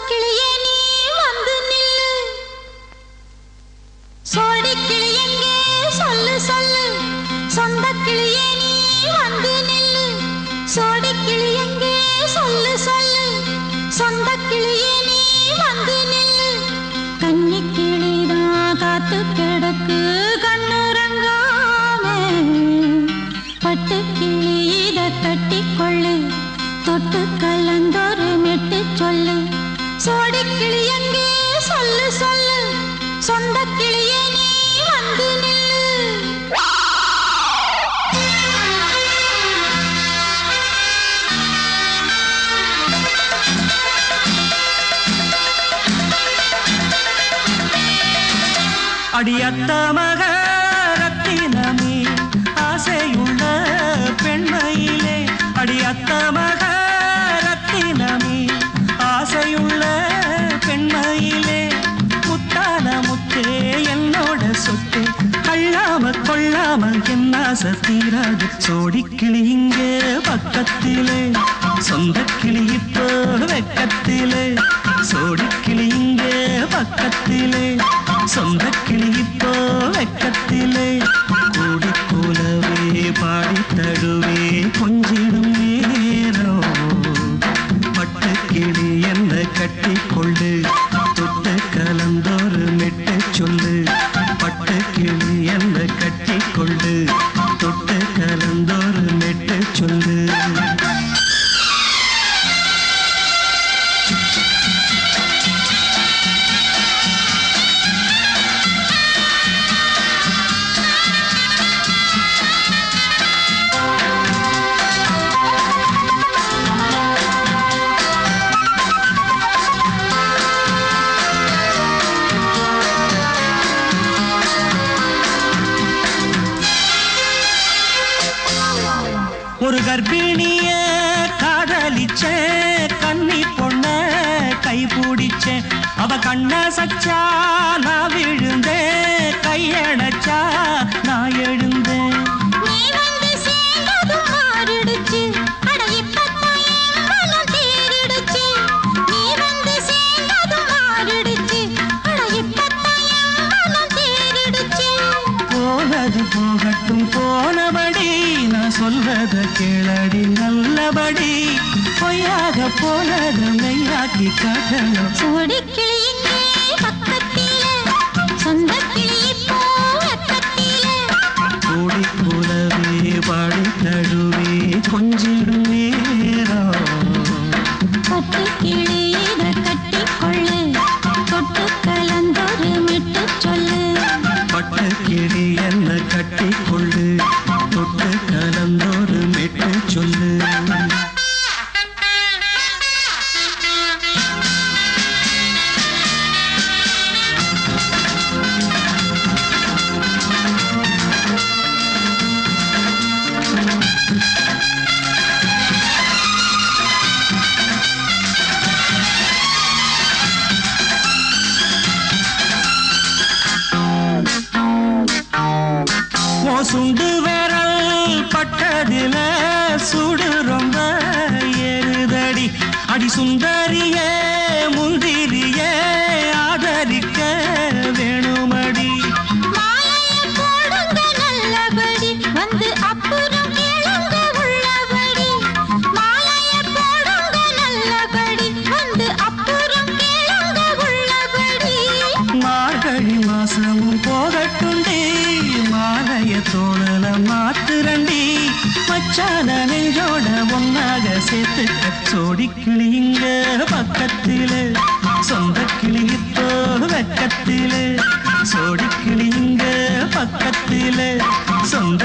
கிளியே நீ வந்து நில்லு சோடி கிளி எங்கே சொல்லு சொல்லு சொந்த கிளியே நீ வந்து நில்லு சோடி கிளி எங்கே சொல்லு சொல்லு சொந்த கிளியே நீ வந்து நில்லு கன்னி கிளிதான் காத்து கிடக்கு கண்ணுறங்காமே பட்டு கிளி இத கட்டிக்கொள்ளு தொட்டு கலந்தொரு மெட்டு சொல்லு சோடி கிளி எங்கே சொல்லு சொல்லு சொந்த கிளியே நீ வந்து நில்லு அடியத்த மக ரத்தினமே ஆசையுள்ள பெண்மையிலே அடியத்த மக ரத்தினமே ஆசையுள்ள பெண்மையிலே முத்தான முத்தே என்னோட சொத்து அள்ளாம கொள்ளாம என்ன சத்தீராது சோடி கிளி இங்கே பக்கத்திலே சொந்த கிளி இப்போ வெக்கத்திலே சோடி கிளி இங்கே பக்கத்திலே சொந்த கிளி இப்போ வெக்கத்திலே கூடி போலவே பாடி தடுவே கொஞ்சிடும் நேரம் பட்டு கிளி என்ன கட்டி கொண்டு தொட்டு கலந்தோரு மெட்டு சொல்லு பட்டு கிளி என்ன கட்டி கொண்டு தொட்டு கலந்தோரு மெட்டு சொல்லு ஒரு கர்ப்பிணிய காதலிச்ச கன்னி பொண்ண கை பிடிச்ச அவ கண்ண சச்சா நான் விழுந்தேன் கையடைச்சா நான் எழுந்தேன் போனது போகட்டும் போனபடி நான் சொல்வத கேளடி நல்லபடி பொய்யாக போனது மெய்யாக்கி காட்டணும் சோடி கிளி இங்கே பக்கத்திலே சொந்த கிளி இப்போ வெக்கத்திலே கூடி போலவே பாடி தடுவே கொஞ்சிடும் நேரம் பட்டு கிளி இத கட்டிக்கொள்ளு தொட்டு கலந்தொரு மெட்டு சொல்லு பட்டு கிளி என்ன கட்டி கொள்ளு தொட்டு கலந்தோரு மெட்டு சொல்லு சுண்டு விரல் பட்டதில சுடு ரொம்ப ஏறுதடி அடி சுந்தரியே முந்திரியே ஆதரிக்க வேணுமடி மாலைய போடுங்க நல்லபடி வந்து அப்புறம் கேளுங்க உள்ளபடி மாலைய போடுங்க நல்லபடி வந்து அப்புறம் கேளுங்க உள்ளபடி மார்கழி மாசமும் போகட்டுண்டி மாலைய தோழல மாத்துரண்டி மச்சான நெஞ்சோட ஒன்னாக சேர்த்துக்க சோடி கிளி இங்க பக்கத்திலே சொந்த கிளி இப்போ வெக்கத்திலே சோடி கிளி இங்க பக்கத்திலே சொந்த